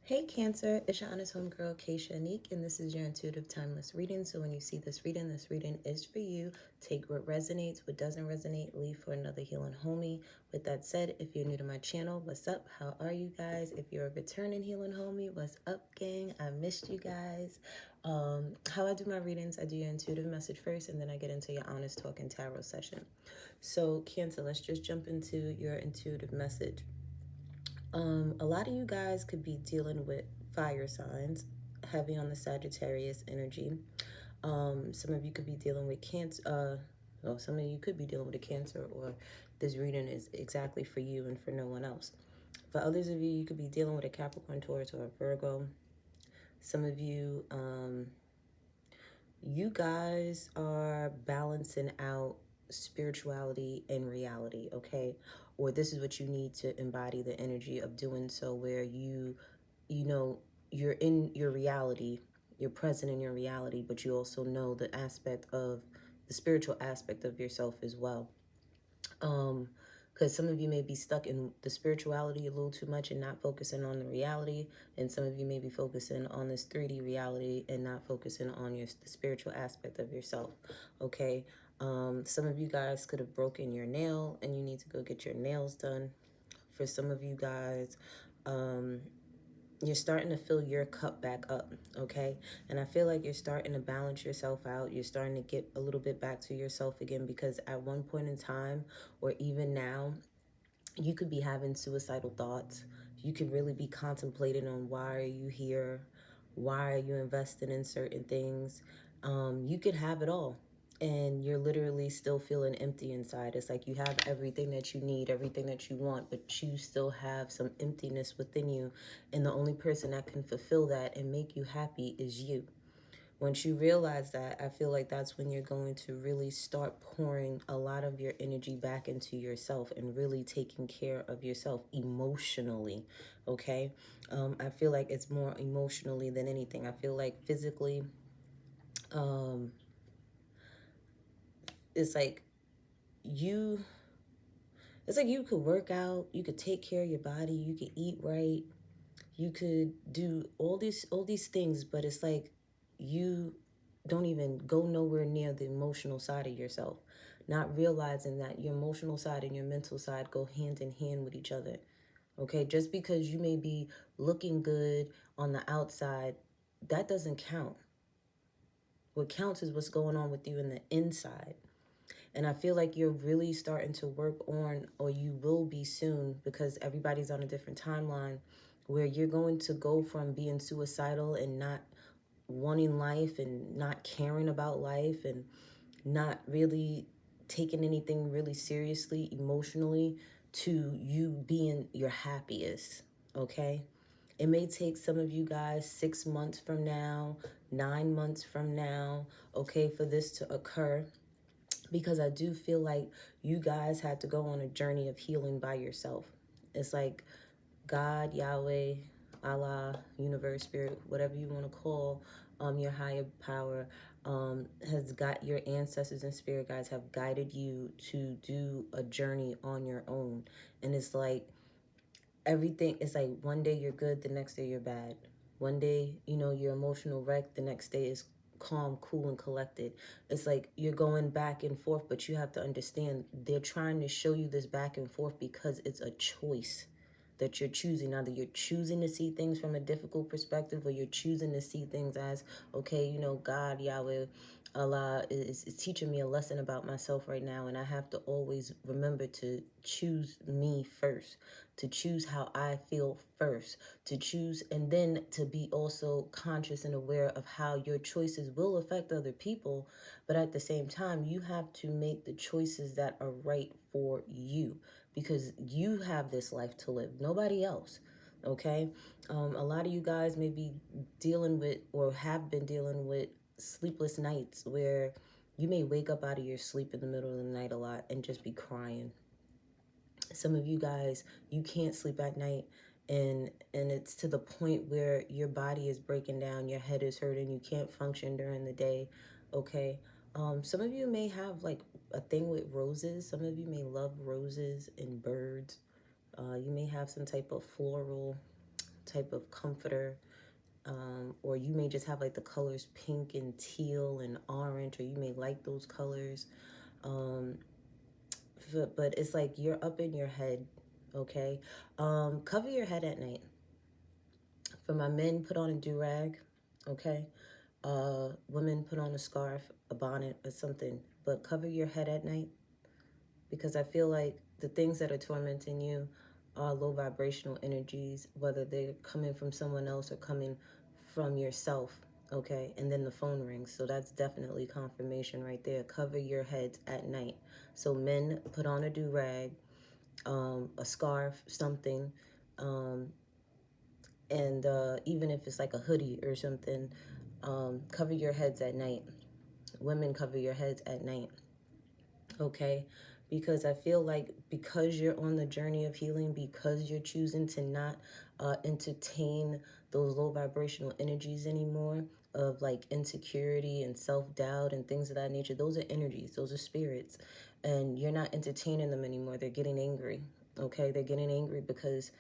Hey Cancer, it's your honest homegirl, 𝑇ℎ𝑒 𝐻𝑜𝑛𝑒𝑠𝑡, and this is your intuitive timeless reading. So when you see this reading is for you. Take what resonates, what doesn't resonate, leave for another healing homie. With that said, if you're new to my channel, what's up? How are you guys? If you're a returning healing homie, what's up, gang? I missed you guys. How I do my readings, I do your intuitive message first, and then I get into your honest talking tarot session. So Cancer, let's just jump into your intuitive message. A lot of you guys could be dealing with fire signs, heavy on the Sagittarius energy. Some of you could be dealing with Cancer. Well, some of you could be dealing with a Cancer, or this reading is exactly for you and for no one else. For others of you, you could be dealing with a Capricorn, Taurus, or a Virgo. Some of you, you guys are balancing out spirituality and reality, okay? Or this is what you need to embody the energy of doing so, where you know, you're in your reality, you're present in your reality, but you also know the aspect of the spiritual aspect of yourself as well. Because some of you may be stuck in the spirituality a little too much and not focusing on the reality, and some of you may be focusing on this 3D reality and not focusing on the spiritual aspect of yourself, okay? Some of you guys could have broken your nail and you need to go get your nails done. For some of you guys, you're starting to fill your cup back up, okay? And I feel like you're starting to balance yourself out. You're starting to get a little bit back to yourself again, because at one point in time, or even now, you could be having suicidal thoughts. You could really be contemplating on, why are you here? Why are you investing in certain things? You could have it all, and you're literally still feeling empty inside. It's like you have everything that you need, everything that you want, but you still have some emptiness within you. And the only person that can fulfill that and make you happy is you. Once you realize that, I feel like that's when you're going to really start pouring a lot of your energy back into yourself and really taking care of yourself emotionally, okay? I feel like it's more emotionally than anything. I feel like physically, it's like you could work out, you could take care of your body, you could eat right, you could do all these things, but it's like you don't even go nowhere near the emotional side of yourself, not realizing that your emotional side and your mental side go hand in hand with each other, okay? Just because you may be looking good on the outside, that doesn't count. What counts is what's going on with you in the inside. And I feel like you're really starting to work on, or you will be soon, because everybody's on a different timeline, where you're going to go from being suicidal and not wanting life and not caring about life and not really taking anything really seriously emotionally, to you being your happiest, okay? It may take some of you guys 6 months from now, 9 months from now, okay, for this to occur, because I do feel like you guys had to go on a journey of healing by yourself. It's like God, Yahweh, Allah, universe, spirit, whatever you want to call your higher power, has got your ancestors and spirit guides have guided you to do a journey on your own. And it's like everything is like, one day you're good, the next day you're bad. One day, you know, you're emotional wreck, the next day is calm, cool, and collected. It's like you're going back and forth, but you have to understand they're trying to show you this back and forth because it's a choice that you're choosing. Either you're choosing to see things from a difficult perspective, or you're choosing to see things as, okay, you know, God, Yahweh, Allah is teaching me a lesson about myself right now, and I have to always remember to choose me first, to choose how I feel first, to choose, and then to be also conscious and aware of how your choices will affect other people. But at the same time, you have to make the choices that are right for you, because you have this life to live, nobody else, okay? A lot of you guys may be dealing with, or have been dealing with, sleepless nights, where you may wake up out of your sleep in the middle of the night a lot and just be crying. Some of you guys, you can't sleep at night, and it's to the point where your body is breaking down, your head is hurting, you can't function during the day, okay? Some of you may have like a thing with roses. Some of you may love roses and birds. You may have some type of floral type of comforter. Or you may just have like the colors pink and teal and orange, or you may like those colors. But it's like you're up in your head, okay? Cover your head at night. For my men, put on a do-rag, okay? Women, put on a scarf, a bonnet, or something. But cover your head at night, because I feel like the things that are tormenting you are low vibrational energies, whether they're coming from someone else or coming from yourself, okay? And then the phone rings, so that's definitely confirmation right there. Cover your heads at night. So men, put on a do-rag, a scarf, something, and even if it's like a hoodie or something, cover your heads at night. Women, cover your heads at night, okay? Because I feel like because you're on the journey of healing, because you're choosing to not entertain those low vibrational energies anymore, of like insecurity and self-doubt and things of that nature, those are energies, those are spirits, and you're not entertaining them anymore. They're getting angry, okay? They're getting angry because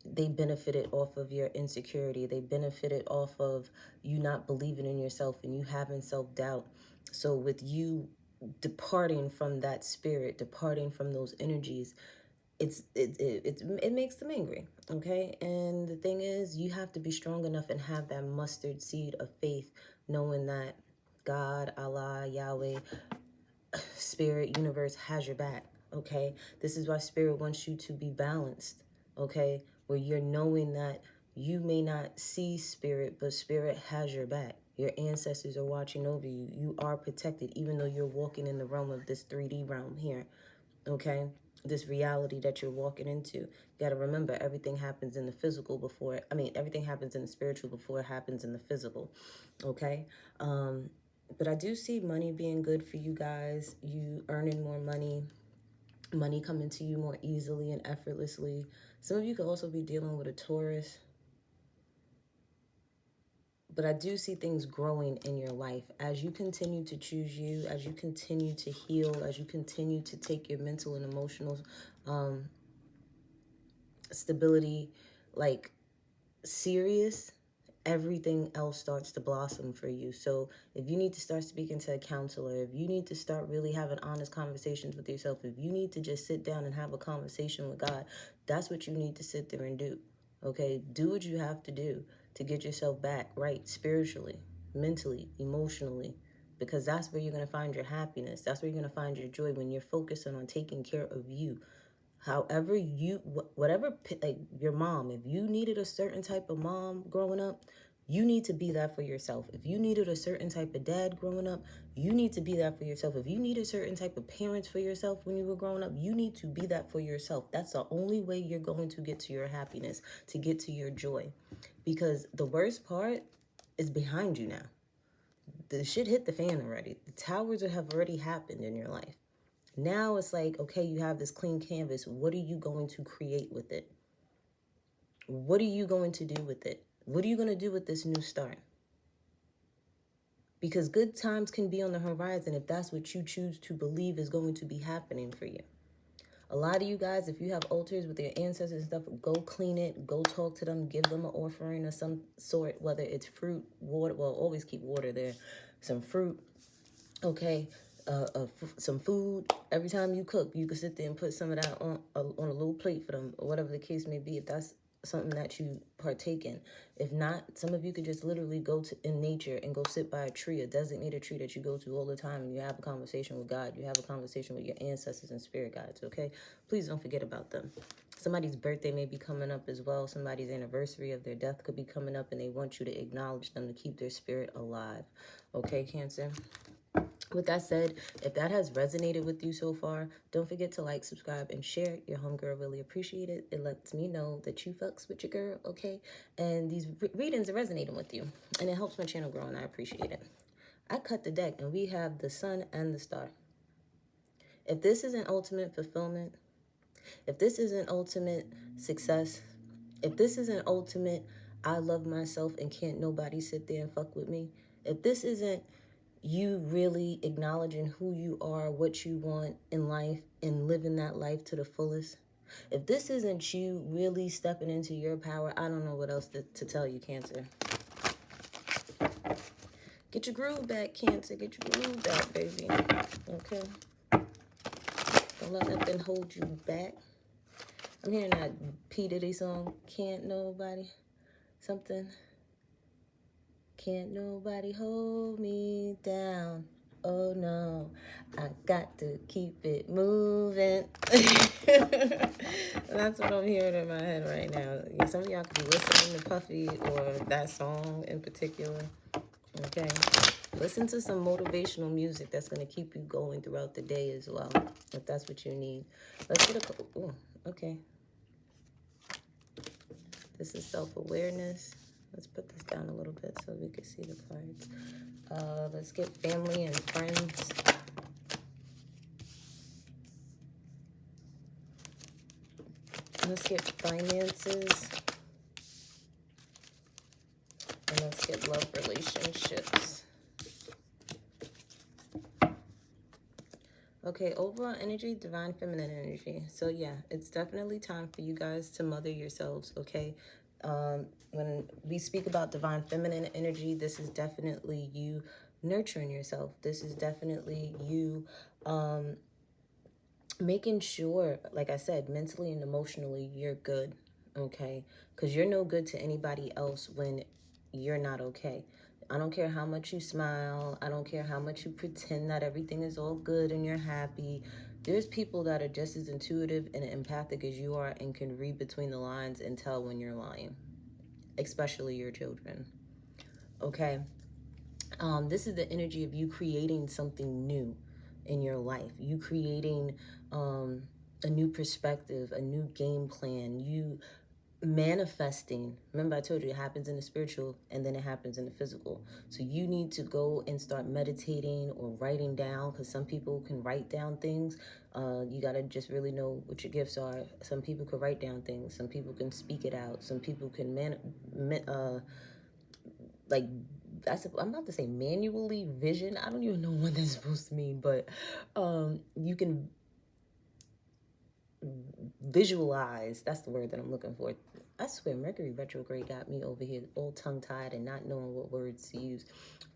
they benefited off of your insecurity. They benefited off of you not believing in yourself and you having self-doubt. So with you departing from that spirit, departing from those energies, it makes them angry, okay? And the thing is, you have to be strong enough and have that mustard seed of faith, knowing that God, Allah, Yahweh, Spirit, universe has your back, okay? This is why Spirit wants you to be balanced, okay? Where you're knowing that you may not see Spirit, but Spirit has your back. Your ancestors are watching over you. You are protected, even though you're walking in the realm of this 3D realm here, okay? This reality that you're walking into. You got to remember, everything happens in the physical before, everything happens in the spiritual before it happens in the physical, okay? But I do see money being good for you guys. You earning more money, money coming to you more easily and effortlessly. Some of you could also be dealing with a Taurus. But I do see things growing in your life as you continue to choose you, as you continue to heal, as you continue to take your mental and emotional stability like serious. Everything else starts to blossom for you. So if you need to start speaking to a counselor, if you need to start really having honest conversations with yourself, if you need to just sit down and have a conversation with God, that's what you need to sit there and do, okay? Do what you have to do to get yourself back right spiritually, mentally, emotionally, because that's where you're going to find your happiness. That's where you're going to find your joy, when you're focusing on taking care of you. However you, whatever, like your mom, if you needed a certain type of mom growing up, you need to be that for yourself. If you needed a certain type of dad growing up, you need to be that for yourself. If you needed certain type of parents for yourself when you were growing up, you need to be that for yourself. That's the only way you're going to get to your happiness, to get to your joy. Because the worst part is behind you now. The shit hit the fan already. The towers have already happened in your life. Now it's like, okay, you have this clean canvas. What are you going to create with it? What are you going to do with it? What are you going to do with this new start? Because good times can be on the horizon if that's what you choose to believe is going to be happening for you. A lot of you guys, if you have altars with your ancestors and stuff, go clean it, go talk to them, give them an offering of some sort, whether it's fruit, water, well, always keep water there, some fruit, okay, some food. Every time you cook, you can sit there and put some of that on a little plate for them, or whatever the case may be, if that's something that you partake in. If not, some of you could just literally go to in nature and go sit by a tree, a designated tree that you go to all the time, and you have a conversation with God. You have a conversation with your ancestors and spirit guides, okay? Please don't forget about them. Somebody's birthday may be coming up as well. Somebody's anniversary of their death could be coming up, and they want you to acknowledge them to keep their spirit alive. Okay, Cancer? With that said, if that has resonated with you so far, don't forget to like, subscribe, and share. Your homegirl really appreciate it. It lets me know that you fucks with your girl, okay? And these readings are resonating with you, and it helps my channel grow, and I appreciate it. I cut the deck, and we have the sun and the star. If this isn't ultimate fulfillment, if this isn't ultimate success, if this isn't ultimate, I love myself and can't nobody sit there and fuck with me, if this isn't you really acknowledging who you are, what you want in life, and living that life to the fullest, If this isn't you really stepping into your power, I don't know what else to tell you, Cancer. Get your groove back, Cancer. Get your groove back, baby. Okay? Don't let nothing hold you back. I'm hearing that P. Diddy song, Can't Nobody, something. Can't nobody hold me down. Oh no, I got to keep it moving. That's what I'm hearing in my head right now. Some of y'all could be listening to Puffy or that song in particular. Okay. Listen to some motivational music that's going to keep you going throughout the day as well, if that's what you need. Let's get a couple. Ooh, okay. This is self-awareness. Let's put this down a little bit so we can see the cards. Let's get family and friends. Let's get finances. And let's get love relationships. Okay, overall energy, divine feminine energy. So yeah, it's definitely time for you guys to mother yourselves, okay? When we speak about divine feminine energy, this is definitely you nurturing yourself. This is definitely you making sure, like I said, mentally and emotionally, you're good, okay? Because you're no good to anybody else when you're not okay. I don't care how much you smile. I don't care how much you pretend that everything is all good and you're happy. There's people that are just as intuitive and empathic as you are and can read between the lines and tell when you're lying, especially your children, okay? This is the energy of you creating something new in your life. You creating a new perspective, a new game plan, you manifesting. Remember I told you it happens in the spiritual and then it happens in the physical. So you need to go and start meditating or writing down, because some people can write down things. You got to just really know what your gifts are. Some people can write down things. Some people can speak it out. Some people can like, I'm about to say manually vision. I don't even know what that's supposed to mean, but you can visualize. That's the word that I'm looking for. I swear Mercury retrograde got me over here all tongue-tied and not knowing what words to use.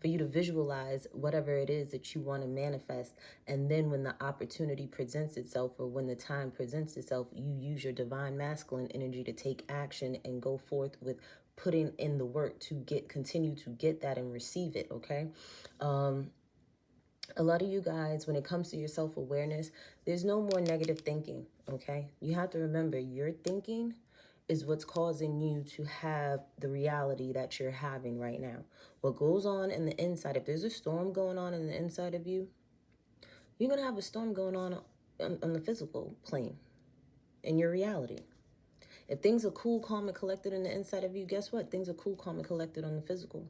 For you to visualize whatever it is that you want to manifest, and then when the opportunity presents itself or when the time presents itself, you use your divine masculine energy to take action and go forth with putting in the work to continue to get that and receive it, okay? A lot of you guys, when it comes to your self-awareness, there's no more negative thinking, okay? You have to remember, your thinking is what's causing you to have the reality that you're having right now. What goes on in the inside, if there's a storm going on in the inside of you, you're going to have a storm going on the physical plane, in your reality. If things are cool, calm, and collected in the inside of you, guess what? Things are cool, calm, and collected on the physical.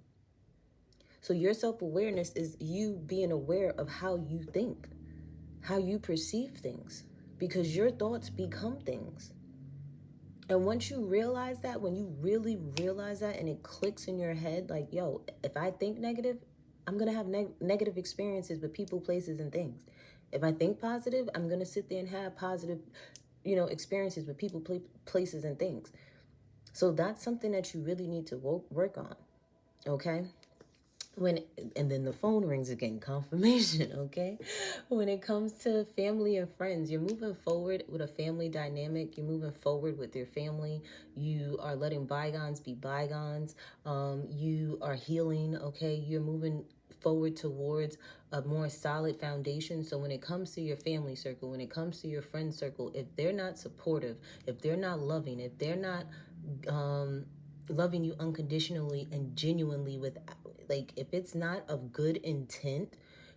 So your self-awareness is you being aware of how you think, how you perceive things, because your thoughts become things. And once you realize that, when you really realize that and it clicks in your head, like, yo, if I think negative, I'm going to have negative experiences with people, places, and things. If I think positive, I'm going to sit there and have positive, experiences with people, places, and things. So that's something that you really need to work on, okay? And then the phone rings again, confirmation, okay? When it comes to family and friends, you're moving forward with a family dynamic. You're moving forward with your family. You are letting bygones be bygones. You are healing, okay? You're moving forward towards a more solid foundation. So when it comes to your family circle, when it comes to your friend circle, if they're not supportive, if they're not loving, if they're not loving you unconditionally and genuinely, with, like, if it's not of good intent,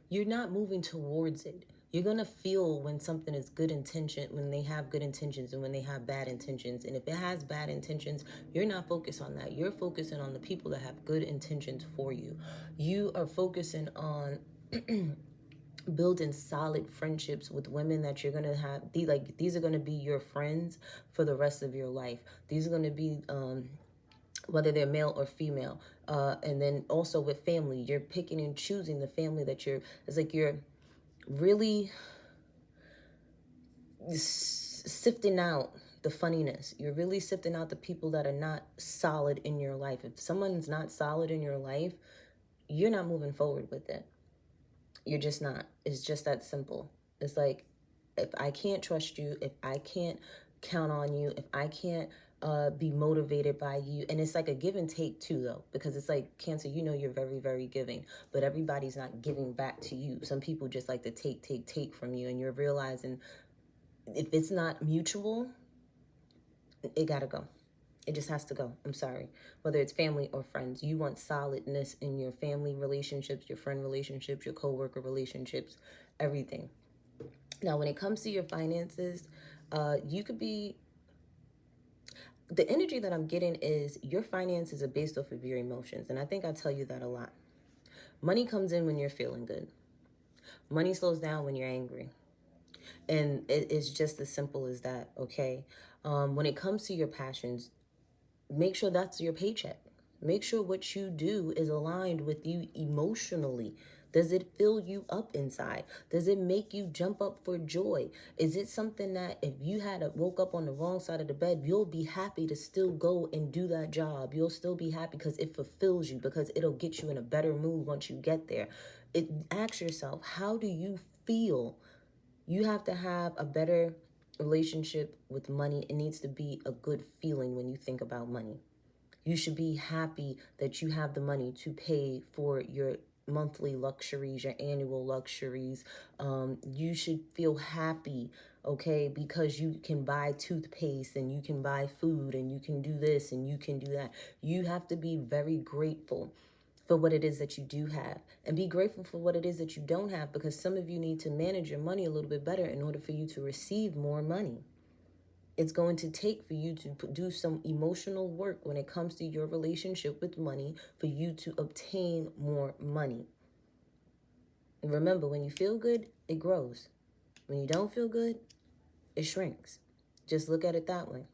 you're not moving towards it. You're going to feel when something is good intention, when they have good intentions and when they have bad intentions. And if it has bad intentions, you're not focused on that. You're focusing on the people that have good intentions for you. You are focusing on building solid friendships with women that you're going to have. These are going to be your friends for the rest of your life. These are going to be whether they're male or female. And then also with family, you're picking and choosing the family that it's like you're really sifting out the funniness. You're really sifting out the people that are not solid in your life. If someone's not solid in your life, you're not moving forward with it. You're just not. It's just that simple. It's like, if I can't trust you, if I can't count on you, if I can't be motivated by you, and it's like a give and take too, though, because it's like, Cancer, you know, you're very, very giving, but everybody's not giving back to you. Some people just like to take from you, and you're realizing if it's not mutual, it gotta go. It just has to go. I'm sorry. Whether it's family or friends, you want solidness in your family relationships, your friend relationships, your co-worker relationships, everything. Now, when it comes to your finances, you could be, the energy that I'm getting is your finances are based off of your emotions. And I think I tell you that a lot. Money comes in when you're feeling good. Money slows down when you're angry. And it's just as simple as that, okay? When it comes to your passions, make sure that's your paycheck. Make sure what you do is aligned with you emotionally. Does it fill you up inside? Does it make you jump up for joy? Is it something that if you had woke up on the wrong side of the bed, you'll be happy to still go and do that job? You'll still be happy because it fulfills you, because it'll get you in a better mood once you get there. Ask yourself, how do you feel? You have to have a better relationship with money. It needs to be a good feeling when you think about money. You should be happy that you have the money to pay for your monthly luxuries, your annual luxuries. You should feel happy, okay, because you can buy toothpaste and you can buy food and you can do this and you can do that. You have to be very grateful for what it is that you do have, and be grateful for what it is that you don't have, because some of you need to manage your money a little bit better in order for you to receive more money. It's going to take for you to do some emotional work when it comes to your relationship with money for you to obtain more money. And remember, when you feel good, it grows. When you don't feel good, it shrinks. Just look at it that way.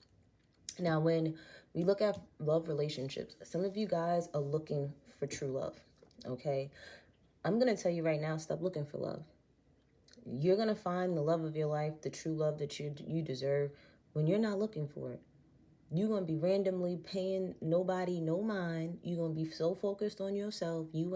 Now, when we look at love relationships, some of you guys are looking for true love, okay? I'm going to tell you right now, stop looking for love. You're going to find the love of your life, the true love that you deserve, when you're not looking for it. You're going to be randomly paying nobody no mind. You're going to be so focused on yourself. You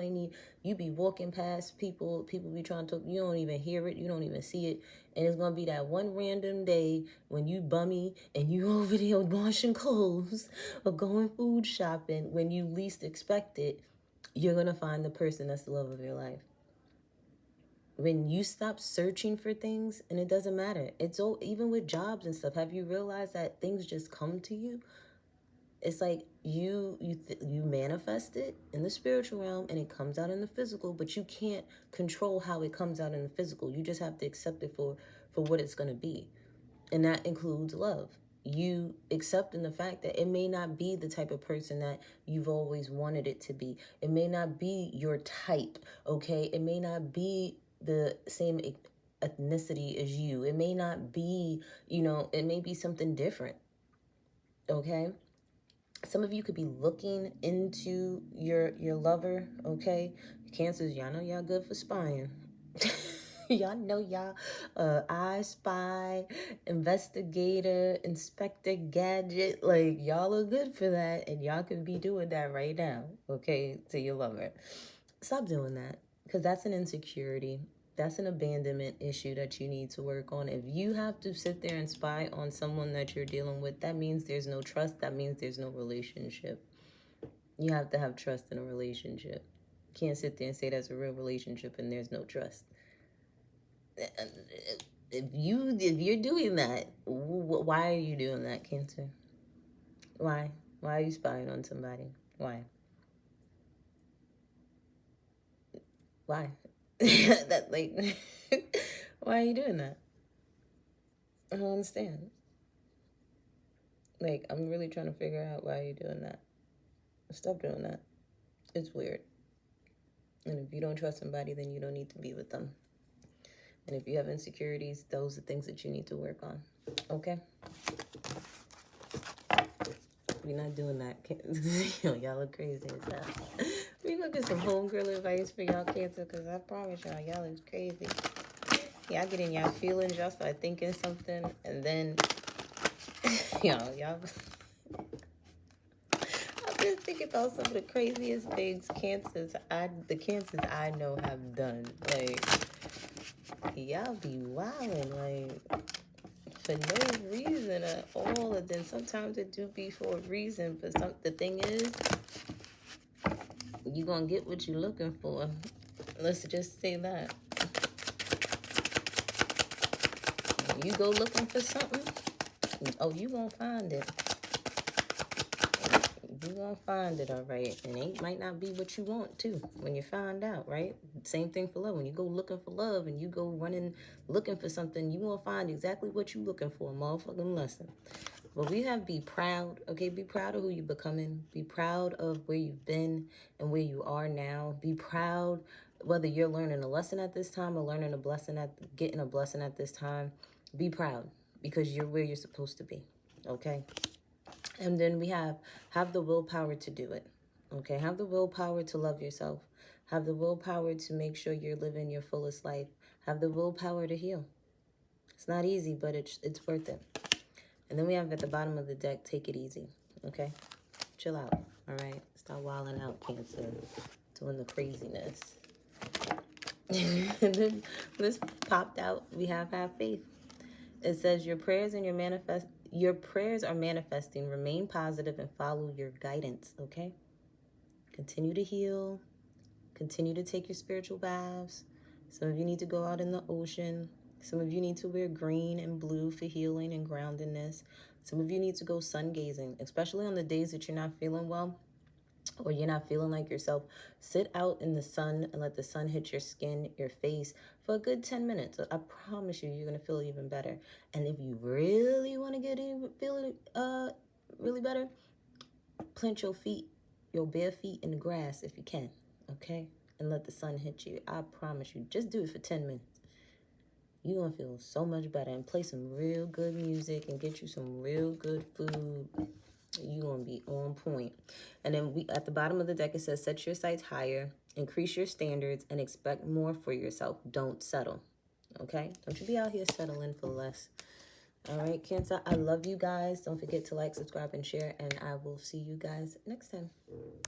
be walking past people be trying to talk, you don't even hear it, you don't even see it. And it's going to be that one random day when you bummy and you over there washing clothes or going food shopping when you least expect it. You're going to find the person that's the love of your life. When you stop searching for things, and it doesn't matter. It's all, even with jobs and stuff. Have you realized that things just come to you? It's like you manifest it in the spiritual realm and it comes out in the physical, but you can't control how it comes out in the physical. You just have to accept it for what it's going to be. And that includes love. You accepting the fact that it may not be the type of person that you've always wanted it to be. It may not be your type, okay? It may not be the same ethnicity as you. It may not be, it may be something different, okay? Some of you could be looking into your lover, okay? Cancers, y'all know y'all good for spying. Y'all know y'all I Spy, Investigator, Inspector Gadget. Like, y'all are good for that, and y'all could be doing that right now, okay, to your lover. Stop doing that, because that's an insecurity. That's an abandonment issue that you need to work on. If you have to sit there and spy on someone that you're dealing with, that means there's no trust. That means there's no relationship. You have to have trust in a relationship. You can't sit there and say that's a real relationship and there's no trust. If you're doing that, why are you doing that, Cancer? Why are you spying on somebody? Why that, like, why are you doing that? I don't understand. Like, I'm really trying to figure out why you're doing that. Stop doing that. It's weird. And if you don't trust somebody, then you don't need to be with them. And if you have insecurities, those are things that you need to work on. Okay? We're not doing that. Y'all are crazy as hell. We're going to get some homegirl advice for y'all, Cancer, because I promise y'all is crazy. Y'all get in y'all feelings, y'all start thinking something, and then, y'all, I'm just thinking about some of the craziest things the cancers I know have done. Like, y'all be wilding, like, for no reason at all. And then sometimes it do be for a reason, but the thing is, you gonna get what you're looking for. Let's just say that. You go looking for something, oh, you gonna find it. You gonna find it, all right. And it might not be what you want too when you find out, right? Same thing for love. When you go looking for love and you go running looking for something, you gonna find exactly what you looking for, motherfucking lesson. But we have be proud, okay? Be proud of who you're becoming. Be proud of where you've been and where you are now. Be proud whether you're learning a lesson at this time or learning a blessing getting a blessing at this time. Be proud because you're where you're supposed to be, okay? And then we have the willpower to do it, okay? Have the willpower to love yourself. Have the willpower to make sure you're living your fullest life. Have the willpower to heal. It's not easy, but it's worth it. And then we have at the bottom of the deck, take it easy, okay? Chill out, all right? Stop wilding out, Cancer, doing the craziness. And then this popped out, we have faith. It says your prayers are manifesting. Remain positive and follow your guidance, okay? Continue to heal. Continue to take your spiritual baths. Some of you need to go out in the ocean. Some of you need to wear green and blue for healing and groundedness. Some of you need to go sun gazing, especially on the days that you're not feeling well or you're not feeling like yourself. Sit out in the sun and let the sun hit your skin, your face for a good 10 minutes. I promise you're going to feel even better. And if you really want to feel really better, plant your bare feet in the grass if you can, okay? And let the sun hit you. I promise you, just do it for 10 minutes. You're going to feel so much better. And play some real good music and get you some real good food. You're going to be on point. And then at the bottom of the deck, it says, set your sights higher, increase your standards, and expect more for yourself. Don't settle, okay? Don't you be out here settling for less. All right, Cancer, I love you guys. Don't forget to like, subscribe, and share, and I will see you guys next time.